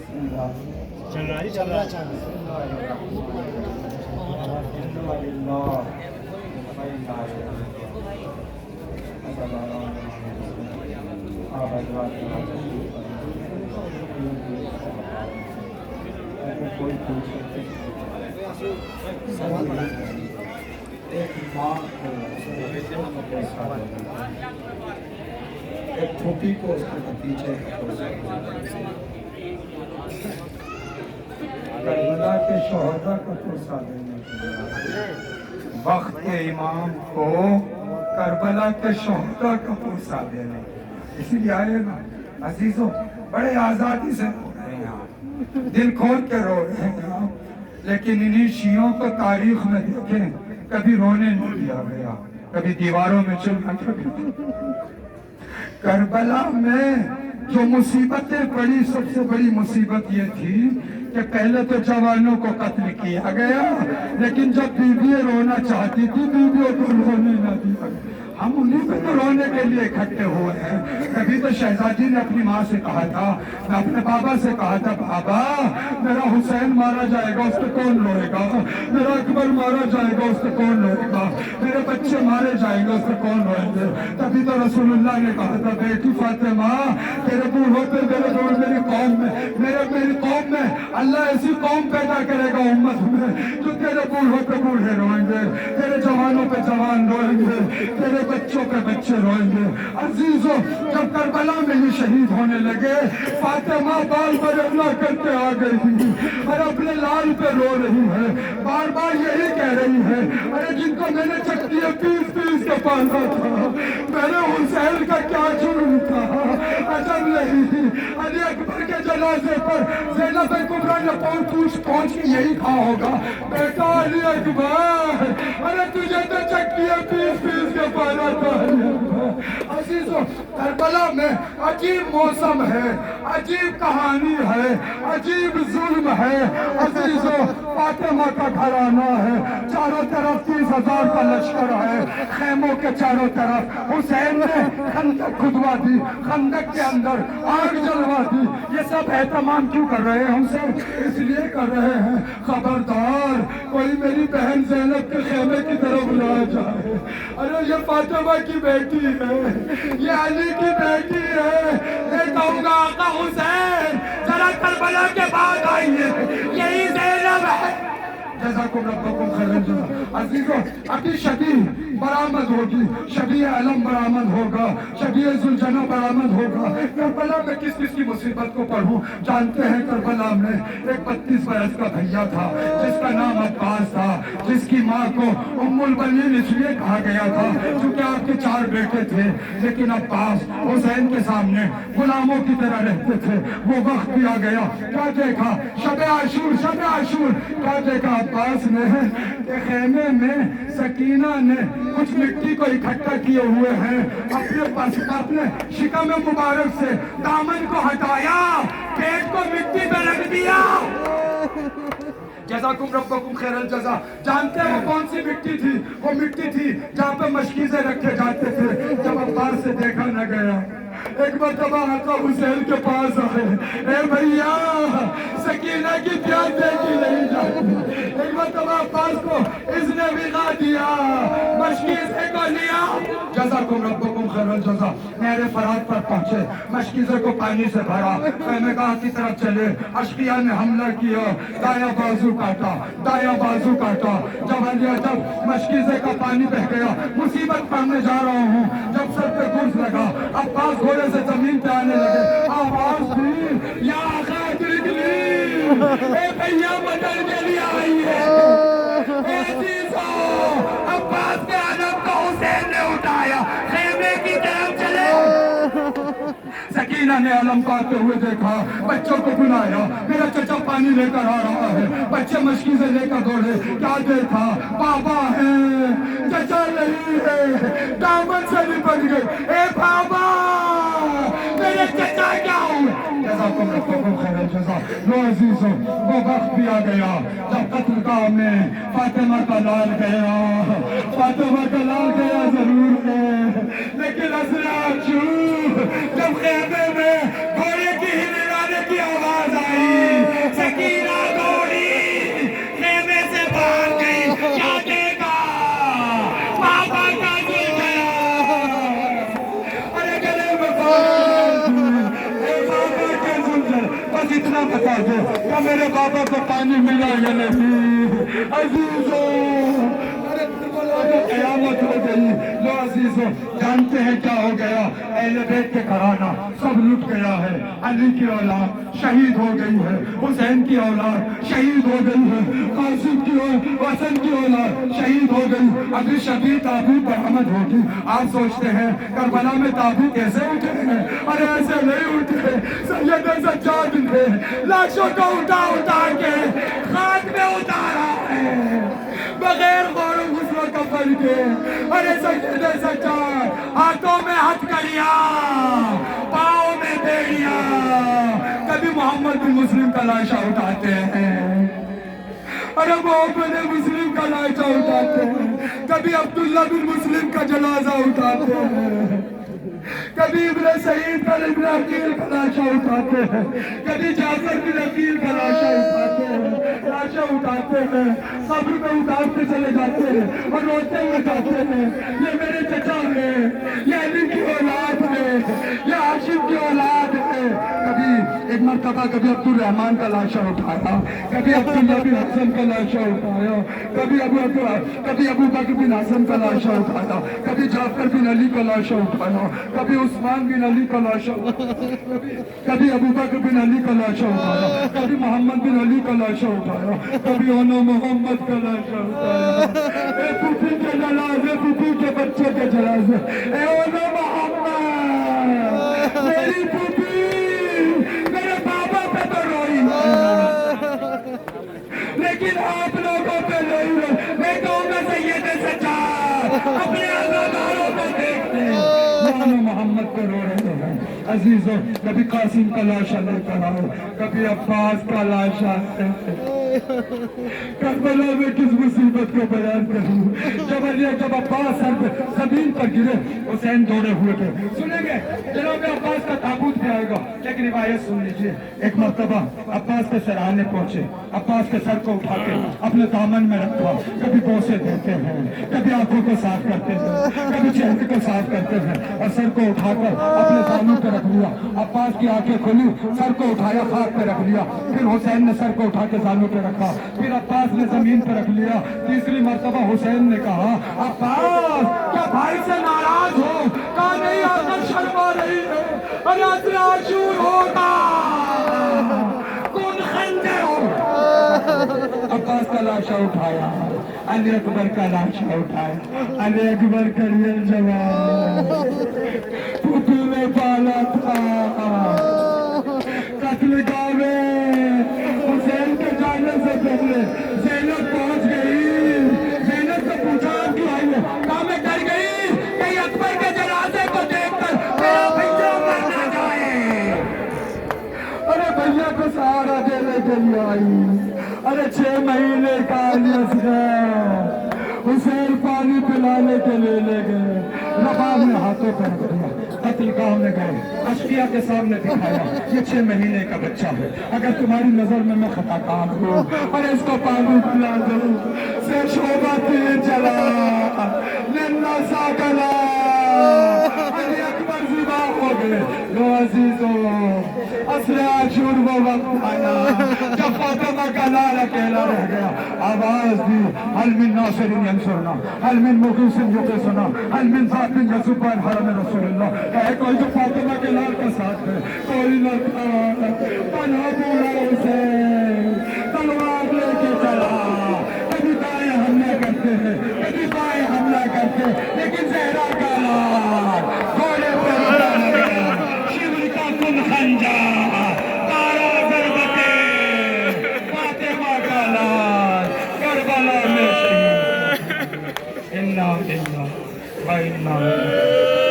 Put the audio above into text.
چل رہا ہے چل رہا کوئی ایک ماں ایک چھوٹی کو اس کے پیچھے کربلا کے شہداء کو پرسا دینے کے لیے وقت کے امام کو کربلا کے شہداء کا پرسا دینے کے لیے اسی لیے آئے نا عزیزوں بڑے آزادی سے رو رہے ہیں آپ دل کھول کے رو رہے ہیں آپ لیکن انہی شیعوں کو تاریخ میں دیکھیں کبھی رونے نہیں دیا گیا کبھی دیواروں میں چلنا کربلا میں جو مصیبتیں پڑی سب سے بڑی مصیبت یہ تھی کہ پہلے تو جوانوں کو قتل کیا گیا لیکن جب بیویاں رونا چاہتی تھی بیویوں کو رونے نہ دیا گیا ہم انہیں پہ تو رونے کے لیے اکٹھے ہوئے ہیں کبھی تو شہزادی نے اپنی ماں سے کہا تھا میں اپنے بابا سے کہا تھا بابا میرا حسین مارا جائے گا اس پہ کون روئے گا میرا اکبر مارا جائے گا اس پہ کون روئے گا میرے بچے مارے جائیں گے اس پہ کون روئیں گے تبھی تو رسول اللہ نے کہا تھا بیٹی فاطمہ تیرے بوڑھوں پہ میرے دور میری قوم میں میری قوم میں اللہ ایسی قوم پیدا کرے گا امت میں جو تیرے بوڑھوں پہ بوڑھے روئیں گے تیرے جوانوں پہ جوان روئیں گے تیرے بچوں پہ بچے روئیں گے عزیزوں جب کربلا میں یہ شہید ہونے لگے فاطمہ بال پر اللہ کرتے آ گئی اور اپنے لال پہ رو رہی ہے بار بار یہی کہہ رہی ہے ارے جن کو میں نے چکیے پیس پیس کے پالا تھا میرے حسین کا کیا جرم تھا عجب نہیں علی اکبر کے جنازے پر زینب کبریٰ نے پہنچ کے یہی کہا ہوگا بیٹا علی اکبر ارے تجھے تو چکیے پیس پیس کے پالا تھا عزیزوں کربلا میں عجیب موسم ہے عجیب کہانی ہے عجیب ظلم ہے عزیزوں فاطمہ کا گھرانہ ہے چاروں طرف 30,000 کا لشکر ہے خیموں کے چاروں طرف حسین نے خندق کھدوا دی خندق کے اندر آگ جلوا دی یہ سب اہتمام کیوں کر رہے ہیں ہم سب اس لیے کر رہے ہیں خبردار کوئی میری بہن زینب کے خیمے کی طرف نہ جائے ارے یہ فاطمہ کی بیٹی ہے یہ علی کی بیٹی ہے میں کہوں گا آقا حسین ذرا کربلا کے بعد آئیے یہی زینب ہے جزاکم ربکم خیر الجزا عزیزوں ابھی شبیہ برآمد ہوگی شبیہ علم برآمد ہوگا شبیہ ذوالجناح برآمد ہوگا کربلا میں کس کس کی مصیبت کو پڑھوں جانتے ہیں کربلا میں ایک 32 برس کا بھیا تھا جس کا نام عباس تھا جس کی ماں کو ام البنین اس لیے کہا گیا تھا کیونکہ آپ کے 4 بیٹے تھے لیکن عباس حسین کے سامنے غلاموں کی طرح رہتے تھے وہ وقت بھی آ گیا کیا دیکھا شب عاشور کیا دیکھا عباس نے کہ خیمے میں سکینہ نے کچھ مٹی کو اکٹھا کیے ہوئے ہیں اپنے شکم مبارک سے دامن کو ہٹایا پیٹ کو مٹی پہ رکھ دیا جزاکم ربکم خیر الجزا جانتے ہیں وہ کون سی مٹی تھی وہ مٹی تھی جہاں پہ مشکیزیں رکھے جاتے تھے جب عباس سے دیکھا نہ گیا ایک مرتبہ آقا حسین کے پاس آئے اے بھیا سکینہ کی پیاس دیکھی نہیں جاتی ایک مرتبہ عباس کو اس نے بھگا دیا مشکیزے کو لیا جزاکم ربکم خیر الجزا نہر فرات پر پہنچے مشکیزے کو پانی سے بھرا خیمے گاہ کی طرف چلے اشقیاء نے حملہ کیا دایاں بازو کاٹا جب مشکیزے کا پانی بہ گیا مصیبت پڑھنے جا رہا ہوں جب سر پہ گرز لگا عباس گھوڑے سے زمین پہ آنے لگے آواز دی یا آقا ادرکنی اے بھیا مدد کے لیے آئی ہے اے عزیزو عباس کے علم کو حسین نے اٹھایا خیمے کی طرف چلے سکینہ نے علم کو آتے ہوئے دیکھا بچوں کو بلایا میرا چچا پانی لے کر آ رہا ہے بچے مشکیزیں لے کر دوڑے کیا دیکھا بابا ہے چچا نہیں ہے دامن سے لپٹ گئے اے بابا میرے چچا کیا ہوں جزاکم ربکم خیر الجزا لو عزیزوں وہ وقت بھی آ گیا جب قتل گاہ میں فاطمہ کا لال گیا ضرور ہے لیکن اسرار جب خیمے میں گھوڑے کی ہللانے کی آواز آئی بس اتنا بتا دو کہ میرے بابا کو پانی ملا یا نہیں عزیزوں قیامت ہو گئی لو عزیزوں جانتے ہیں کیا ہو گیا اہل بیت کے گھرانہ سب لٹ گیا ہے علی کی اولاد شہید ہو گئی ہے حسین کی اولاد شہید ہو گئی ہے قاسم کی حسن کی اولاد شہید ہو گئی ابھی شبیر تابوت برآمد ہوگی آپ سوچتے ہیں کربلا میں تابوت کیسے اٹھے ہیں ارے ایسے نہیں اٹھے سید سجاد نے لاشوں کو اٹھا اٹھا کے خاک میں اتارا ہے بغیر غور و غسل و کفن کے ارے سید سجاد ہاتھوں میں ہتھکڑیاں پاؤں میں بیڑیاں کبھی محمد بن مسلم کا لاشا اٹھاتے ہیں ارے محمد بن مسلم کا لاشا اٹھاتے ہیں کبھی عبداللہ بن مسلم کا جنازہ اٹھاتے ہیں کبھی ابن سعید کا ابن عقیل کا لاشا اٹھاتے ہیں کبھی جعفر بن عقیل کا لاشا اٹھاتے ہیں لاشا اٹھاتے ہیں قبر میں اٹھاتے چلے جاتے ہیں اور روتے ہوئے جاتے ہیں یہ میرے چچا ہے یہ علی کی اولاد ہے یہ ہاشم کی اولاد ہے کبھی ایک مرتبہ کبھی عبد الرحمن کا لاشا اٹھایا کبھی عبداللہ بن حسن کا لاشا اٹھایا کبھی ابو بکر بن حسن کا لاشا اٹھایا کبھی جعفر بن علی کا لاشا اٹھایا کبھی عثمان بن علی کا لاشا کبھی ابو بکر بن علی کا لاشا اٹھایا کبھی محمد بن علی کا لاشا اٹھایا کبھی اونو محمد کا لاشا اٹھایا اے پھوپھی کے جنازے پھوپھی کے بچے کے جنازے اے اونو محمد میری پھوپھی میرے بابا پہ تو روئی لیکن آپ لوگوں پہ نہیں روئی میں کہوں گا سید سجاد اپنے عزاداروں کو دیکھتے ہیں محمد کو رو رہے ہیں عزیزوں کبھی قاسم کا لاشا لے کر آؤ کبھی عباس کا لاشا کربلا میں کس مصیبت کو بیان کروں جب عباس زمین پر گرے حسین دوڑے ہوئے تھے سنیں گے جناب عباس کا تابوت بھی آئے گا لیکن روایت سن لیجئے ایک مرتبہ عباس کے سرانے پہنچے عباس کے سر کو اٹھا کے اپنے دامن میں رکھا کبھی بوسے دیتے ہیں کبھی آنکھوں کو صاف کرتے ہیں کبھی چہرے کو صاف کرتے ہیں اور سر کو اٹھا کر اپنے دامن پہ رکھ لیا عباس کی آنکھیں کھلی سر کو اٹھایا خاک پہ رکھ لیا پھر حسین نے سر کو اٹھا کے دامن پہ رکھا پھر عباس نے زمین پہ رکھ لیا تیسری مرتبہ حسین نے کہا عباس کیا بھائی سے ناراض ہو کہا نہیں آقا شرما رہی ہے اور عصر عاشور ہوگا کون خنجر ہو عباس کا لاشا اٹھایا علی اکبر کا لاشا اٹھایا علی اکبر کریے جوان پھوپھی نے پالا تھا قتل گاہ میں حسین کے جانے سے پہلے زینب پہنچ گئی زینب سے پوچھا آپ کیوں آئی ہے کہا میں ڈر گئی کہ اکبر کے جنازے کو دیکھ کر میرا بھیا مر نہ جائے ارے بھیا کو سہارا دینے کے لیے آئی ارے 6 مہینے کا علی اصغر حسین پانی پلانے کے لیے لے گئے رباب نے ہاتھوں پر رکھ دیا قتل گاہ میں گئے اشقیاء کے سامنے دکھایا یہ 6 مہینے کا بچہ ہے اگر تمہاری نظر میں خطا کار ہوں اور اس کو پانی پلا دوں سے شعبہ تیر چلا ننا ساکلا علی اکبر زبا ہو گئے لو عزیزوں عصر عاشور وہ وقت آیا جب فاطمہ کا لال اکیلا رہ گیا آواز دی حل من ناصر ینصرنا حل من مغیث یغیثنا حل من ذات یصب عن حرم رسول اللہ ہے کوئی جو فاطمہ کے لال کا ساتھ ہے کوئی نہ تھا پناہ بولا اسے تلوار لے کے چلا کبھی دائیں حملہ کرتے ہیں کبھی بائیں حملہ کرتے لیکن زہرا کا لال گھوڑے پر اٹھا گیا شیور کا کن خنجا تارا ضربتے فاطمہ کا لال کربلا میں شہید انا للہ و انا الیہ